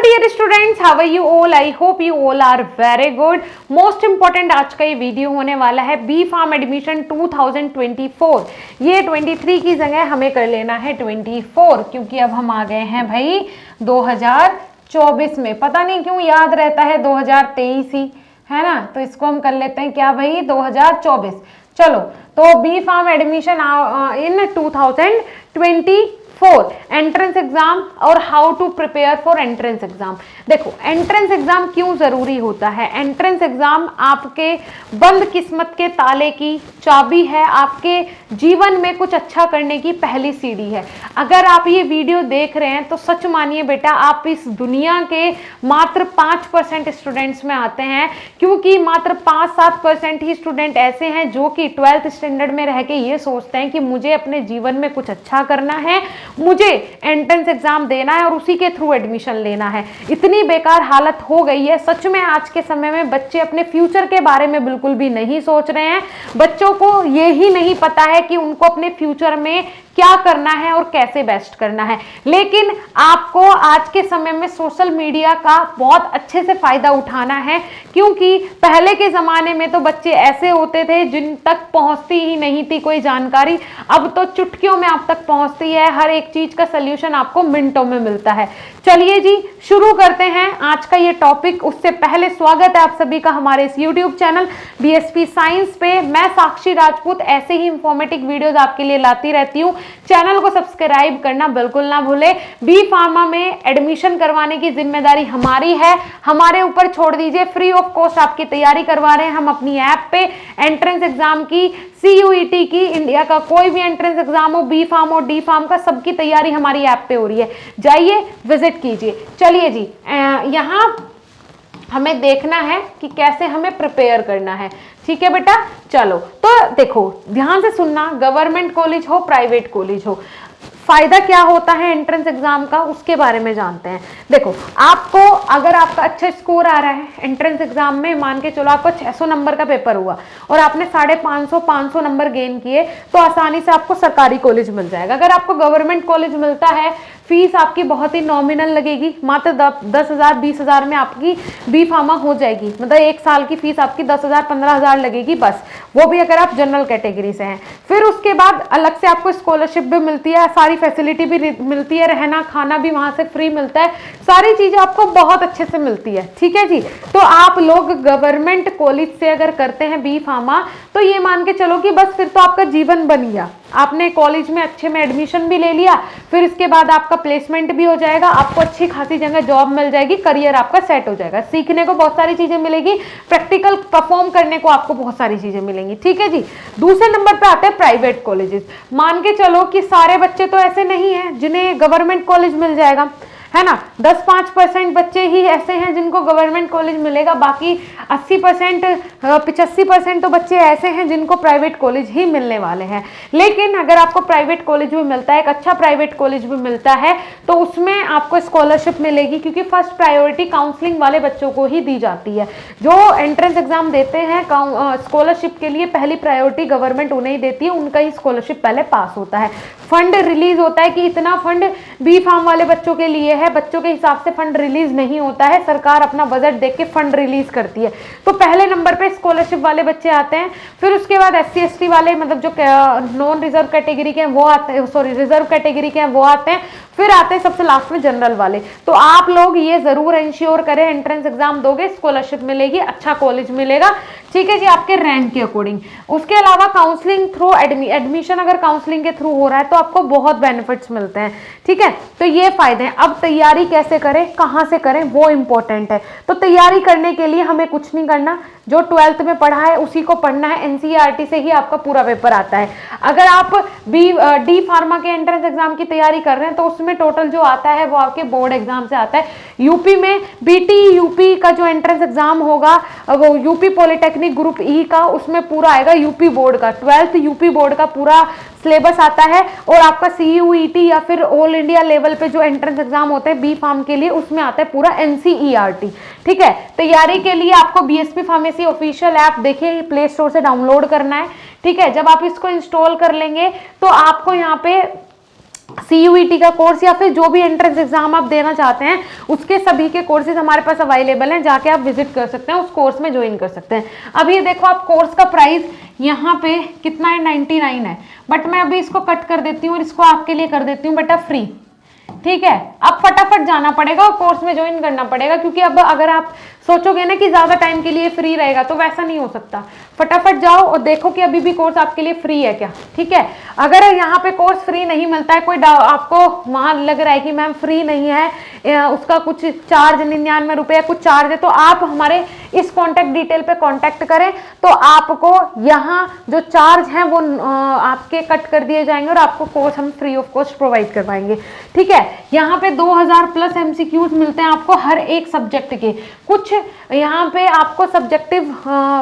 dear students, how are you all? I hope you all are very good. Most important आज का ये video होने वाला है बी फार्म एडमिशन 2024। ये 23 की जगह हमें कर लेना है 24, क्योंकि अब हम आ गए हैं भाई 2024 में। पता नहीं क्यों याद रहता है 2023 ही, है ना। तो इसको हम कर लेते हैं क्या भाई 2024। चलो, तो B Pharm admission in 2024 entrance exam और how to prepare for entrance exam. देखो, एंट्रेंस एग्जाम क्यों जरूरी होता है। एंट्रेंस एग्जाम आपके बंद किस्मत के ताले की चाबी है, आपके जीवन में कुछ अच्छा करने की पहली सीढ़ी है। अगर आप ये वीडियो देख रहे हैं तो सच मानिए बेटा, आप इस दुनिया के मात्र 5% स्टूडेंट्स में आते हैं, क्योंकि मात्र 5-7% ही स्टूडेंट ऐसे हैं जो कि 12th स्टैंडर्ड में रह के ये सोचते हैं कि मुझे अपने जीवन में कुछ अच्छा करना है, मुझे एंट्रेंस एग्जाम देना है और उसी के थ्रू एडमिशन लेना है। इतनी बेकार हालत हो गई है सच में। आज के समय में बच्चे अपने फ्यूचर के बारे में बिल्कुल भी नहीं सोच रहे हैं। बच्चों को ये ही नहीं पता है कि उनको अपने फ्यूचर में क्या करना है और कैसे बेस्ट करना है। लेकिन आपको आज के समय में सोशल मीडिया का बहुत अच्छे से फायदा उठाना है, क्योंकि पहले के जमाने में तो बच्चे ऐसे होते थे जिन तक पहुंचती ही नहीं थी कोई जानकारी। अब तो चुटकियों में आप तक पहुंचती है, हर एक चीज का सलूशन आपको मिनटों में मिलता है। चलिए जी, शुरू करते हैं आज का ये टॉपिक। उससे पहले स्वागत है आप सभी का हमारे इस यूट्यूब चैनल बीएसपी साइंस पे। मैं साक्षी राजपूत ऐसे ही इंफॉर्मेटिव वीडियोस आपके लिए लाती रहती हूँ। चैनल को सब्सक्राइब करना बिल्कुल ना भूले। बी फार्मा में एडमिशन करवाने की जिम्मेदारी हमारी है, हमारे ऊपर छोड़ दीजिए। फ्री ऑफ कॉस्ट आपकी तैयारी करवा रहे हैं हम अपनी ऐप पे। एंट्रेंस एग्जाम की, CUET की, इंडिया का कोई भी एंट्रेंस एग्जाम हो, बी फार्म हो, डी फार्म का, सबकी तैयारी हमारी ऐप पे हो रही है। जाइए, विजिट कीजिए। चलिए जी, यहाँ हमें देखना है कि कैसे हमें प्रिपेयर करना है। ठीक है बेटा, चलो तो देखो, ध्यान से सुनना। गवर्नमेंट कॉलेज हो, प्राइवेट कॉलेज हो, फायदा क्या होता है एंट्रेंस एग्जाम का, उसके बारे में जानते हैं। देखो, आपको अगर आपका अच्छा स्कोर आ रहा है एंट्रेंस एग्जाम में, मान के चलो आपका 600 नंबर का पेपर हुआ और आपने 550 नंबर गेन किए, तो आसानी से आपको सरकारी कॉलेज मिल जाएगा। अगर आपको गवर्नमेंट कॉलेज मिलता है, फीस आपकी बहुत ही नॉमिनल लगेगी, मात्र 10,000-20,000 में आपकी बी फार्मा हो जाएगी। मतलब एक साल की फीस आपकी 10,000-15,000 लगेगी बस, वो भी अगर आप जनरल कैटेगरी से हैं। फिर उसके बाद अलग से आपको स्कॉलरशिप भी मिलती है, सारी फैसिलिटी भी मिलती है, रहना खाना भी वहां से फ्री मिलता है, सारी चीजें आपको बहुत अच्छे से मिलती है। ठीक है जी, तो आप लोग गवर्नमेंट कॉलेज से अगर करते हैं बी फार्मा, तो ये मान के चलो कि बस फिर तो आपका जीवन बन गया। आपने कॉलेज में अच्छे में एडमिशन भी ले लिया, फिर इसके बाद आपका प्लेसमेंट भी हो जाएगा, आपको अच्छी खासी जगह जॉब मिल जाएगी, करियर आपका सेट हो जाएगा, सीखने को बहुत सारी चीजें मिलेगी, प्रैक्टिकल परफॉर्म करने को आपको बहुत सारी चीजें मिलेंगी। ठीक है जी। दूसरे नंबर पे आते हैं प्राइवेट कॉलेजेस। मान के चलो कि सारे बच्चे तो ऐसे नहीं है जिन्हें गवर्नमेंट कॉलेज मिल जाएगा, है ना। 10-5% बच्चे ही ऐसे हैं जिनको गवर्नमेंट कॉलेज मिलेगा, बाकी 80% 85% तो बच्चे ऐसे हैं जिनको प्राइवेट कॉलेज ही मिलने वाले हैं। लेकिन अगर आपको प्राइवेट कॉलेज भी मिलता है, एक अच्छा प्राइवेट कॉलेज भी मिलता है, तो उसमें आपको स्कॉलरशिप मिलेगी, क्योंकि फर्स्ट प्रायोरिटी काउंसलिंग वाले बच्चों को ही दी जाती है। जो एंट्रेंस एग्जाम देते हैं स्कॉलरशिप के लिए, पहली प्रायोरिटी गवर्नमेंट उन्हें ही देती है, उनका ही स्कॉलरशिप पहले पास होता है। फंड रिलीज होता है कि इतना फंड बी फार्म वाले बच्चों के लिए है, बच्चों के हिसाब से फंड रिलीज नहीं होता है, सरकार अपना बजट देख के फंड रिलीज करती है। तो पहले नंबर पे स्कॉलरशिप वाले बच्चे आते हैं, फिर उसके बाद SC/ST वाले, मतलब जो नॉन रिजर्व कैटेगरी के हैं वो आते हैं, सॉरी रिजर्व कैटेगरी के हैं वो आते हैं, फिर आते हैं सबसे लास्ट में जनरल वाले। तो आप लोग ये जरूर इंश्योर करें, एंट्रेंस एग्जाम दोगे स्कॉलरशिप मिलेगी, अच्छा कॉलेज मिलेगा। ठीक है जी, आपके रैंक के अकॉर्डिंग। उसके अलावा काउंसलिंग थ्रू एडमिशन अगर काउंसलिंग के थ्रू हो रहा है तो आपको बहुत बेनिफिट्स मिलते हैं। ठीक है, तो ये फायदे हैं। अब तैयारी कैसे करें, कहां से करें, वो इंपॉर्टेंट है। तो तैयारी करने के लिए हमें कुछ नहीं करना, जो 12th में पढ़ा है उसी को पढ़ना है। NCERT से ही आपका पूरा पेपर आता है। अगर आप डी फार्मा के एंट्रेंस एग्जाम की तैयारी कर रहे हैं तो उसमें टोटल जो आता है वो आपके बोर्ड एग्जाम से आता है। यूपी में BT यूपी का जो एंट्रेंस एग्जाम होगा, वो यूपी पॉलिटेक्निक ग्रुप E का, उसमें पूरा आएगा यूपी बोर्ड का, 12th यूपी बोर्ड का पूरा सिलेबस आता है। और आपका CUET या फिर ऑल इंडिया लेवल पे जो एंट्रेंस एग्जाम होते हैं बी फार्म के लिए, उसमें आता है पूरा NCERT। ठीक है, तैयारी के लिए आपको BSP फार्मेसी ऑफिशियल ऐप देखिए, प्ले स्टोर से डाउनलोड करना है। ठीक है, जब आप इसको इंस्टॉल कर लेंगे तो आपको यहाँ पे CUET का कोर्स या फिर जो भी एंट्रेंस एग्जाम आप देना चाहते हैं उसके सभी के कोर्सेज हमारे पास अवेलेबल हैं, जाके आप विजिट कर सकते हैं, उस कोर्स में ज्वाइन कर सकते हैं। अब ये देखो आप कोर्स का प्राइस यहाँ पे कितना है, 99 है, बट मैं अभी इसको कट कर देती हूँ और इसको आपके लिए कर देती हूँ बेटा फ्री। ठीक है, अब फटाफट जाना पड़ेगा और कोर्स में ज्वाइन करना पड़ेगा, क्योंकि अब अगर आप सोचोगे ना कि ज्यादा टाइम के लिए फ्री रहेगा तो वैसा नहीं हो सकता। फटाफट जाओ और देखो कि अभी भी कोर्स आपके लिए फ्री है क्या। ठीक है, अगर यहाँ पे कोर्स फ्री नहीं मिलता है, कोई आपको वहां लग रहा है कि मैम फ्री नहीं है, उसका कुछ चार्ज 99 रुपये कुछ चार्ज है, तो आप हमारे इस कॉन्टैक्ट डिटेल पे कॉन्टैक्ट करें तो आपको यहाँ जो चार्ज है वो आपके कट कर दिए जाएंगे और आपको कोर्स हम फ्री ऑफ कॉस्ट प्रोवाइड करवाएंगे। ठीक है, यहाँ पे 2000 प्लस MCQs मिलते हैं आपको हर एक सब्जेक्ट के। कुछ यहाँ पे आपको सब्जेक्टिव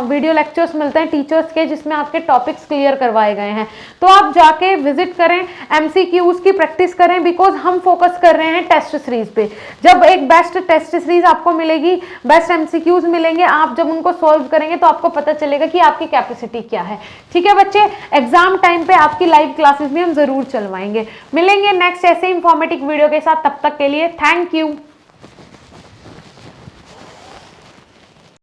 वीडियो लेक्चर्स मिलते हैं टीचर्स के, जिसमें आपके टॉपिक्स क्लियर करवाए गए हैं। तो आप जाके विजिट करें, MCQs की प्रैक्टिस करें, बिकॉज हम फोकस कर रहे हैं टेस्ट सीरीज पे। जब एक बेस्ट टेस्ट सीरीज आपको मिलेगी, बेस्ट MCQs मिलेंगे, आप जब उनको सॉल्व करेंगे तो आपको पता चलेगा कि आपकी कैपेसिटी क्या है। ठीक है बच्चे, एग्जाम टाइम पे आपकी लाइव क्लासेस भी हम जरूर चलवाएंगे। मिलेंगे नेक्स्ट ऐसे इंफॉर्मेटिव वीडियो के साथ, तब तक के लिए थैंक यू।